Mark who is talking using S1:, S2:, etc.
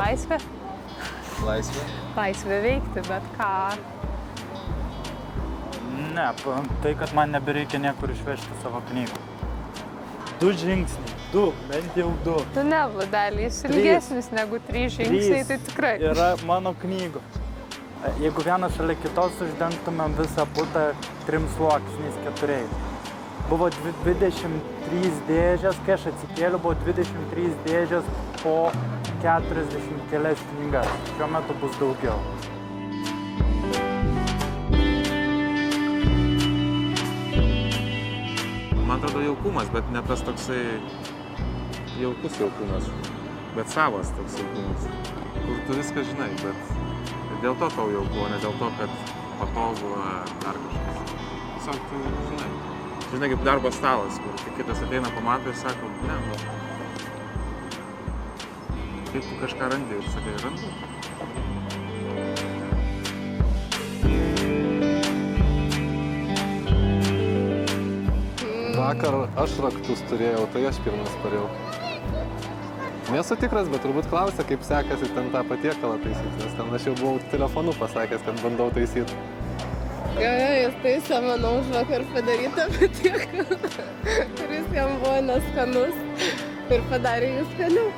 S1: laisvė.
S2: Laisvė?
S1: Laisvė veikti, bet ką.
S3: Ne, tai, kad man nebereikia niekur išvežti savo knygų. 2 žingsniai, 2, bent jau 2.
S1: Tu ne, Vladelį, jis ilgesnis negu 3 žingsniai, tai tikrai.
S3: Yra mano knygos. Jeigu vieną šalia kitos uždengtumėm visą butą 3 sluoksniais 4. Buvo 23 dėžės, kai aš atsikėliau, buvo 23 dėžės po 40 kelias knygas. Šiuo metu bus daugiau.
S2: Man atrodo jaukumas, bet ne tas toksai jaukus jaukumas, bet savas toks jaukumas, kur tu viską žinai, bet dėl to tau jauku, o ne dėl to, kad patogu dar kažkas. Tiesiog tu žinai. Žinai, kaip darbo stalas, kur kitas ateina, pamato ir sako, ne, kaip tu kažką randi ir sakai, randu.
S4: Vakar aš raktus turėjau, tai aš pirmas parėjau. Nesu tikras, bet turbūt klausė, kaip sekasi ten tą patiekalą taisyti, nes ten aš jau buvau telefonu pasakęs, kad bandau taisyti.
S5: Jo, jis taisė, manau, už vakar padarytą patiekalą, kuris jam buvo neskanus ir padarė jį skaniau.